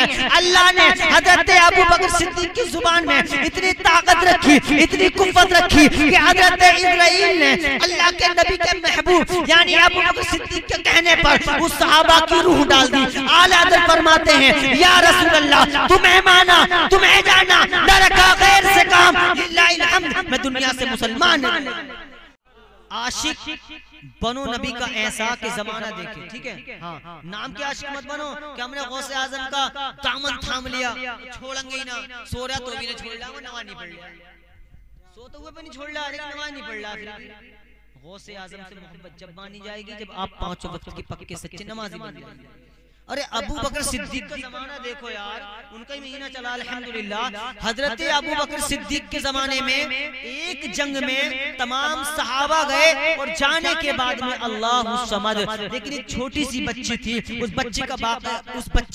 है। अल्लाह ने हजरत अबू बकर सिद्दीक की जुबान में इतनी ताकत रखी, इतनी कुव्वत रखी कि हजरत इस्राइल ने अल्लाह के नबी के महबूब यानी अबू बकर सिद्दीक के कहने पर उस सहाबा की रूह डाल दी। आला हज़रत फरमाते हैं, या रसूल अल्लाह, तुम्हें माना, तुम्हें जाना, न रखा गैर से काम, लिल्लाहिल हम्द, मैं दुनिया से मुसलमान आशिक बनो नबी का ऐसा कि जमाना देखे। ठीक है, हाँ, नाम के आशिक मत बनो कि हमने गौसे आजम का दामन थाम लिया, छोड़ेंगे ही ना, सो रहा तो भी नहीं छोड़ रहा, वो नमाज नहीं पढ़ रहा, सोते हुए भी नहीं छोड़ रहा, लेकिन नमाज नहीं पढ़ रहा। गौसे आजम से मोहब्बत जब मानी जाएगी जब आप 5 वक्त के पक्के सच्चे नमाजी बन जाएंगे। अरे अबू बकर सिद्दीक का जमाना देखो यार, उनका ही महीना चला अल्हम्दुलिल्लाह। हजरत अबू बकर सिद्दीक के जमाने में एक जंग में तमाम सहाबा गए और जाने के बाद में अल्लाह समद, लेकिन एक छोटी सी बच्ची थी, उस बच्ची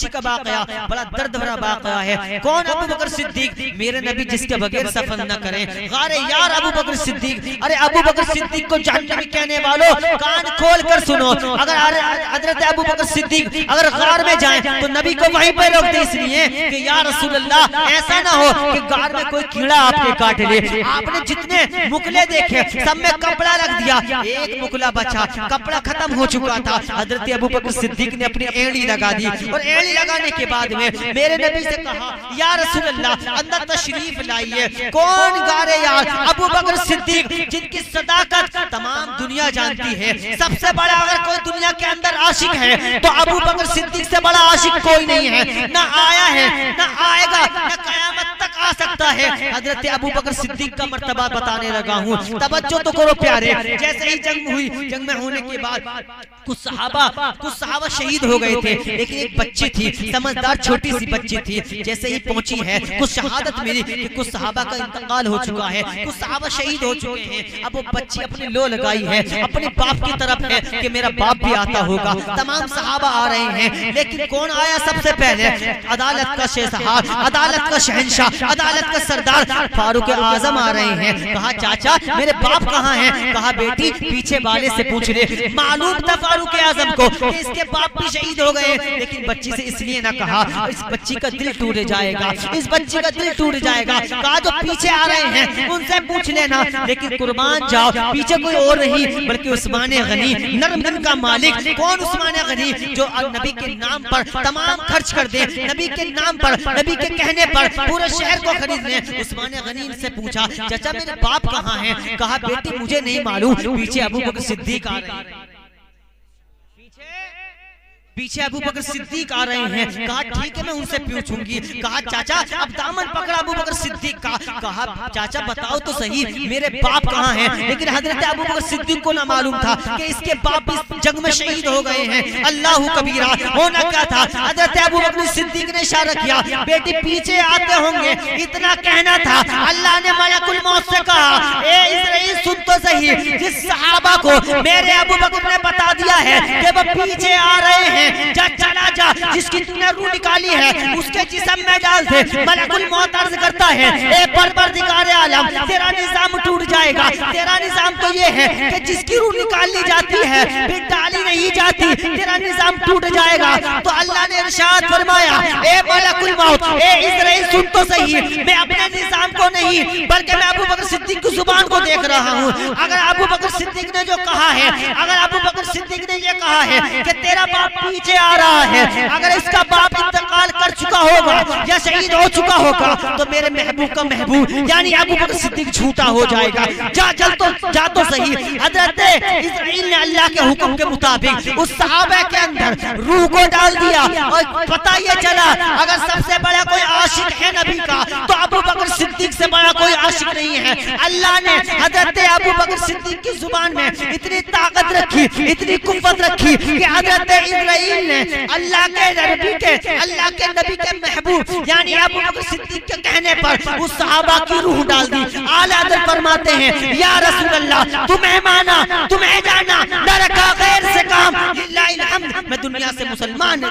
का वाक़या बड़ा दर्द भरा वाक़या है। कौन? अबू बकर सिद्दीक, मेरे नबी जिसके बगैर सफर न करें। गारे यार अबू बकर सिद्दीक, अरे अबू बकर सिद्दीक को जहन्नमी कहने वालों कान खोल कर सुनो। अगर हजरत अबू बकर सिद्दीक अगर गार में जाएं तो नबी को वहीं पर रोक दे, इसलिए कि या रसूल अल्लाह ऐसा ना हो कि गार में कोई कीड़ा आपके काट ले। आपने जितने मुकले देखे सब में कपड़ा रख दिया, एक मुकला बचा, कपड़ा खत्म हो चुका था। हजरत अबू बकर सिद्दीक ने अपनी एड़ी लगा दी और एड़ी लगाने के बाद में मेरे नबी से कहा, या रसूल अल्लाह अंदर तशरीफ लाइए। कौन गारे यार? अबू बकर सिद्दीक, जिनकी सदाकत तमाम दुनिया जानती है। सबसे बड़ा अगर कोई दुनिया के अंदर आशिक है तो अबू बकर सिद्दीक से बड़ा आशिक कोई नहीं है, ना आया है, ना आएगा, ना कयामत तक आ सकता है। हजरत अबू बकर सिद्दीक का मर्तबा बताने लगा हूँ, तवज्जो तो करो प्यारे। जैसे ही जंग हुई, जंग में होने के बाद कुछ सहाबा शहीद हो गए थे, लेकिन एक बच्ची थी, समझदार छोटी सी बच्ची थी। जैसे ही पहुंची है कुछ शहादत मिली कि कुछ सहाबा का इंतकाल हो चुका है, कुछ सहाबा शहीद हो चुके हैं। अब वो बच्ची अपनी लो लगाई है, अपने बाप की तरफ है कि मेरा बाप भी आता होगा। तमाम सहाबा आ रहे हैं, लेकिन कौन आया सबसे पहले? अदालत का शहंशाह, अदालत का शहंशाह, अदालत का सरदार फारूक आजम आ रहे हैं। कहा, चाचा मेरे बाप कहाँ हैं? कहा, बेटी पीछे वाले से पूछ ले। मालूम था फारूक आजम को कि इसके बाप भी शहीद हो गए, लेकिन बच्ची से इसलिए ना कहा, इस बच्ची का दिल टूट जाएगा, इस बच्ची का दिल टूट जाएगा। कहा, जो पीछे आ रहे हैं उनसे पूछ लेना, लेकिन कुर्बान जाओ, पीछे कोई और नहीं बल्कि उस्मान गनी, नर्म दिन का मालिक। कौन उस्मान गनी? जो नबी के नाम पर तमाम खर्च कर दे, नबी के नाम पर, नबी के कहने पर पूरे शहर को खरीद ले। उस्मान गनी से पूछा, चाचा मेरे बाप कहाँ हैं? कहा, बेटी मुझे नहीं मालूम, पीछे अबू बकर सिद्दीक आ रहे हैं, पीछे अबू बकर सिद्दीक आ रहे हैं। कहा, ठीक है मैं उनसे पूछूंगी। कहा, चाचा अब दामन पकड़ा अबू बकर सिद्दीक का। कहा, चाचा बताओ तो सही मेरे बाप कहाँ हैं? लेकिन हजरत अबू बकर सिद्दीक को ना मालूम था कि इसके बाप इस जंग में शहीद हो गए हैं। अल्लाह कबीरा, होना क्या था? हजरत अबू बकर सिद्दीक ने इशारा किया, बेटी पीछे आते होंगे, इतना कहना था। अल्लाह ने मलकुल मौत से कहा, ए इस्राइल सुन तो सही, जिस सहाबा को मेरे अबू बकर ने बता दिया है कि वो पीछे आ रहे हैं, जा चला जा, जिसकी तूने रूह निकाली है उसके जिस्म में डाल दे। मलकुल मौत अर्ज करता है, ए परवरदिगार आलम तेरा निजाम टूट जाएगा। तेरा निजाम तो ये है कि जिसकी रूह निकाली जाती है फिर डाली नहीं जाती, तेरा निजाम टूट जाएगा। तो अल्लाह ने इरशाद फरमाया, ए मलकुल मौत, ए इस्राइल सुन तो सही, मैं अपने निजाम को नहीं बल्कि मैं अबू बकर सिद्दीक की जुबान को देख रहा हूँ। अगर अबू बकर सिद्दीक ने जो कहा है, अगर अबू बकर सिद्दीक ने ये कहा है कि तेरा बाप पीछे आ रहा है, अगर इसका बाप इंतकाल कर चुका होगा या शहीद हो चुका होगा तो मेरे महबूब का महबूब यानी अबू बकर सिद्दीक झूठा हो जाएगा। जा तो सही। हजरत इस्राइल ने अल्लाह के हुक्म के मुताबिक उस सहाबा के अंदर रूह को डाल दिया और पता ये चला अगर सबसे बड़ा कोई आशिक है नबी का तो अबू बकर सिद्दीक से बड़ा कोई आशिक नहीं है। अल्लाह ने हजरत अबू बकर सिद्दीक की जुबान में इतनी ताकत रखी, इतनी कुव्वत रखी कि हजरत इस्राइल ने अल्लाह के नबी के महबूब यानी अबू बकर सिद्दीक के कहने पर उस सहाबा की रूह डाल दी। आला हज़रत फरमाते हैं, या रसूल अल्लाह तुम्हें माना, तुम्हें जाना, न रखा गैर से काम, लिल्लाहिल हम्द, मैं दुनिया से मुसलमान